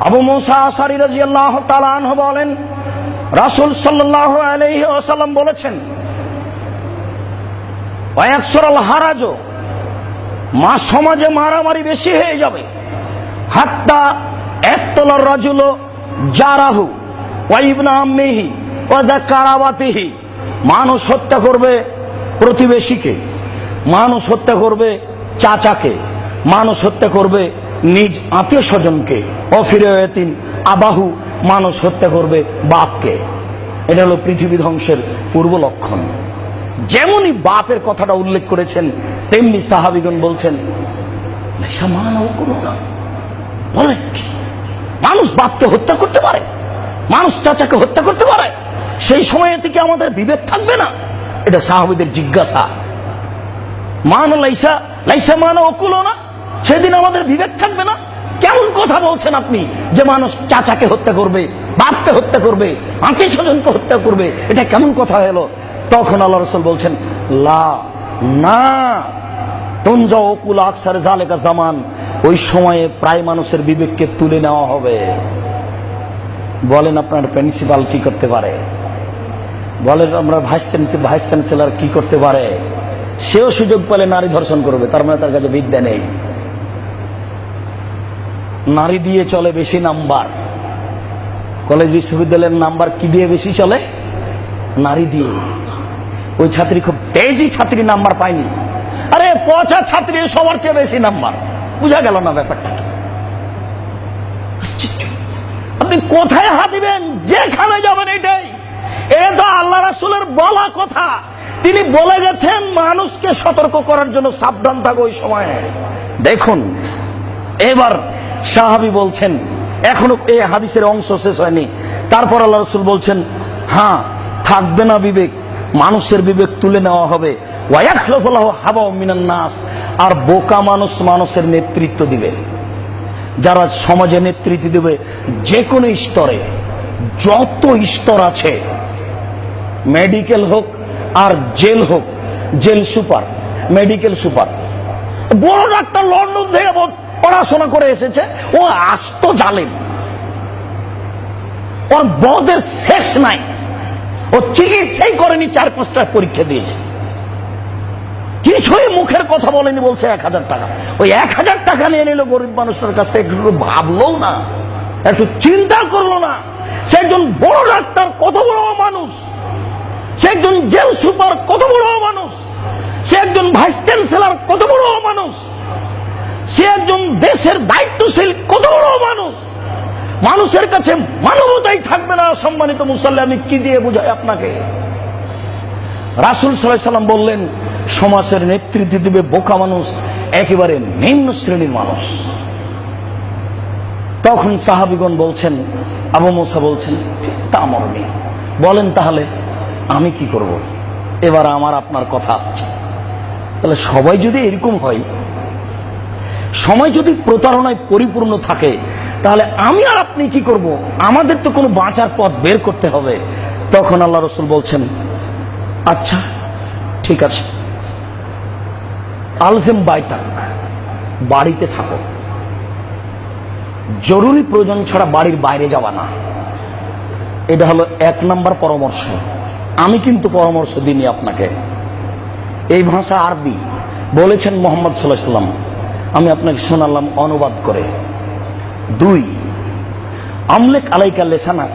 আবু মুসা আশআরী রাদিয়াল্লাহু তাআলা আনহু বলেন, রাসূল সাল্লাল্লাহু আলাইহি ওয়াসাল্লাম বলেছেন, ওয়ায়াকসুরুল হারাজ, সমাজে মারামারি বেশি হয়ে যাবে, হাত্তা ইয়াকতুলার রাজুলু জারাহু ওয়া ইবনা আম্মিহি ওয়া যা কারাবাতিহি, মানুষ হত্যা করবে প্রতিবেশীকে, মানুষ হত্যা করবে চাচাকে, মানুষ হত্যা করবে নিজ আত্মীয় স্বজনকে, অফিরায়াতিন আবাহু, মানুষ হত্যা করবে বাপকে। এটা হলো পৃথিবী ধ্বংসের পূর্ব লক্ষণ। যেমনই বাপের কথাটা উল্লেখ করেছেন, তেমনি সাহাবীগণ বলছেন, লাইসা মানাও কোনো না, বলেন কি মানুষ বাপকে হত্যা করতে পারে, মানুষ চাচাকে হত্যা করতে পারে? সেই সময় থেকে আমাদের বিবেক থাকবে না? এটা সাহাবীদের জিজ্ঞাসা। মান লাইসা লাইসা মানাও কোনো না, সেদিন আমাদের বিবেক থাকবে না? কেমন কথা বলছেন আপনি যে মানুষ চাচাকে হত্যা করবে, বাপকে হত্যা করবে, আত্মীয় স্বজনকে হত্যা করবে? এটা কেমন কথা হলো? তখন আল্লাহ রাসূল বলছেন, লা, না, তুনজা উকুল আকসার জালেকা জামান, ওই সময়ে প্রায় মানুষের বিবেককে তুলে নেওয়া হবে। বলেন আপনার প্রিন্সিপাল কি করতে পারে? বলেন আমরা ভাইস চ্যান্সেলর কি করতে পারে? সেও সুযোগ পেলে নারী ধর্ষণ করবে, তার মানে তার কাছে বিদ্যা নেই। নারী দিয়ে চলে বেশি নাম্বার। কলেজ বিশ্ববিদ্যালয়ের নাম্বার কি দিয়ে বেশি চলে? নারী দিয়ে। ওই ছাত্রী খুব তেজি ছাত্রী, নাম্বার পায়নি। আরে পচা ছাত্রী সবার চেয়ে বেশি নাম্বার। বুঝা গেল না ব্যাপারটা? আপনি কোথায় হাত দিবেন, যেখানে যাবেন এটাই। এটা তো আল্লাহ রাসূলের বলা কথা। তিনি বলে গেছেন মানুষকে সতর্ক করার জন্য, সাবধান থাকো ওই সময়ে। দেখুন এবার সাহাবী বলছেন, এখনো এই হাদিসের অংশ শেষ হয়নি। তারপর আল্লাহ রাসূল বলছেন, হ্যাঁ থাকবে না বিবেক, মানুষের বিবেক তুলে নেওয়া হবে। ওয়ায়াখলুফু লাহু হাওয়া মিনান নাস, আর বোকা মানুষ মানুষের নেতৃত্ব দিবে। যারা সমাজে নেতৃত্ব দেবে, যে কোনো স্তরে, যত স্তর আছে, মেডিকেল হোক আর জেল হোক, জেল সুপার, মেডিকেল সুপার, বড় ডাক্তার লন্ডন থেকে পড়াশোনা করে এসেছে, ও আস্ত জালেম, ওর বদের শেষ নাই, ও চিকিৎসাই করেনি, 4-5টা পরীক্ষা দিয়েছে, কিছুই মুখের কথা বলেনি, বলছে 1000 টাকা। ওই 1000 টাকা নিয়ে নিল গরিব মানুষের কাছ থেকে, একটু ভাবলো না, একটু চিন্তা করলো না। সে একজন বড় ডাক্তার, কত বড় মানুষ, সে একজন জেল সুপার, কত বড় মানুষ, সে একজন ভাইস চ্যান্সেলর, কত বড় মানুষ, সে একজন দেশের দায়িত্বশীল, কত বড় মানুষ। মানুষের কাছে মানবতাই থাকবে না। সম্মানিত মুসল্লি, আমি কি দিয়ে বুঝাই আপনাকে? রাসূল সাল্লাল্লাহু আলাইহি ওয়াসাল্লাম বললেন, সমাজের নেতৃত্ব দিবে বোকা মানুষ, একেবারে নিম্ন শ্রেণীর মানুষ। তখন সাহাবীগণ বলছেন, আবু মুসা বলছেন, তা মরনি, বলেন তাহলে আমি কি করব? এবার আমার আপনার কথা আসছে। তাহলে সবাই যদি এরকম হয়, সময় যদি প্রতারণায় পরিপূর্ণ থাকে, তাহলে আমি আর আপনি কি করব? আমাদের তো কোনো বাঁচার পথ বের করতে হবে। তখন আল্লাহ রাসূল বলছেন, আচ্ছা ঠিক আছে, আলজিম বাইতাক, বাড়িতে থাকো, জরুরি প্রয়োজন ছাড়া বাড়ির বাইরে যাওয়া না। এটা হলো 1 নম্বর পরামর্শ। আমি কিন্তু পরামর্শ দিইনি আপনাকে, এই ভাষা আরবি, বলেছেন মুহাম্মদ সাল্লাল্লাহু আলাইহি ওয়াসাল্লাম, আমি আপনাকে শোনালাম অনুবাদ করে। 2, আমলেক আলাইকা লেসানা,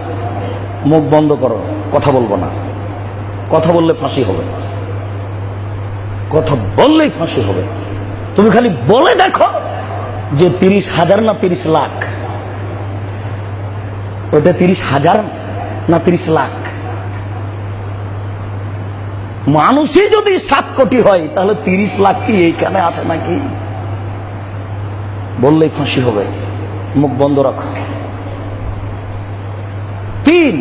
মুখ বন্ধ করো, কথা বলবো না। কথা বললে ফাঁসি হবে, কথা বললেই ফাঁসি হবে। তুমি খালি বলে দেখো যে 30,000 না 30 লাখ, ওটা 30,000 না 30 লাখ। মানুষই যদি 7 কোটি হয়, তাহলে 30 লাখ কি এইখানে আছে নাকি? বললেই ফাঁসি হবে, মুখ বন্ধ রাখো। 3,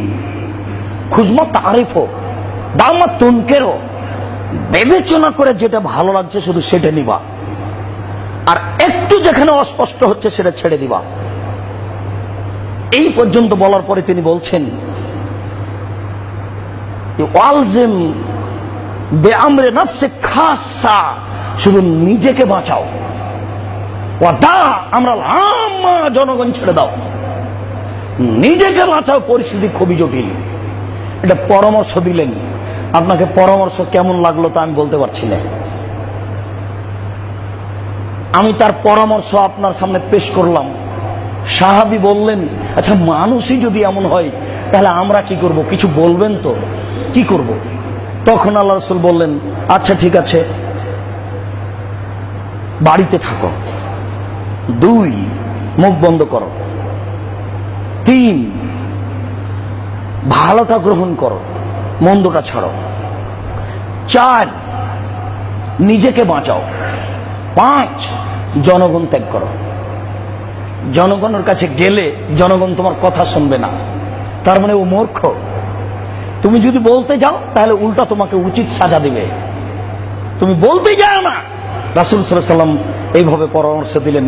খুজমা তারিফো দামা তুনকেরো, বিবেচনা করে যেটা ভালো লাগছে শুধু সেটা নিবা, আর একটু যেখানে অস্পষ্ট হচ্ছে সেটা ছেড়ে দিবা। এই পর্যন্ত বলার পরে তিনি বলছেন, ওয়ালজিম বেআমরে নফসে খাসা, শুধু নিজেকে বাঁচাও, ওয়াদা আমরা জনগণ ছেড়ে দাও। নিজেকে বাঁচাও, পরিস্থিতি খুবই জটিল। এটা পরামর্শ দিলেন, আপনাকে পরামর্শ কেমন লাগলো তা আমি বলতে পারছি না। আমি তার পরামর্শ আপনার সামনে পেশ করলাম। সাহাবী বললেন, আচ্ছা মানুষই যদি এমন হয় তাহলে আমরা কি করব, কিছু বলবেন তো, কি করব? তখন আল্লাহ রাসূল বললেন, আচ্ছা ঠিক আছে, বাড়িতে থাকো। 2, মুখ বন্ধ করো। 3, ভালোটা গ্রহণ করো, মন্দটা ছাড়ো। 4, নিজেকে বাঁচাও। 5, জনগণ ত্যাগ করো। জনগণের কাছে গেলে জনগণ তোমার কথা শুনবে না, তার মানে ও মূর্খ। তুমি যদি বলতে যাও তাহলে উল্টা তোমাকে উচিত সাজা দিবে। তুমি বলতে যাও না। রাসূল সাল্লাল্লাহু আলাইহি ওয়াসাল্লাম এইভাবে পরামর্শ দিলেন।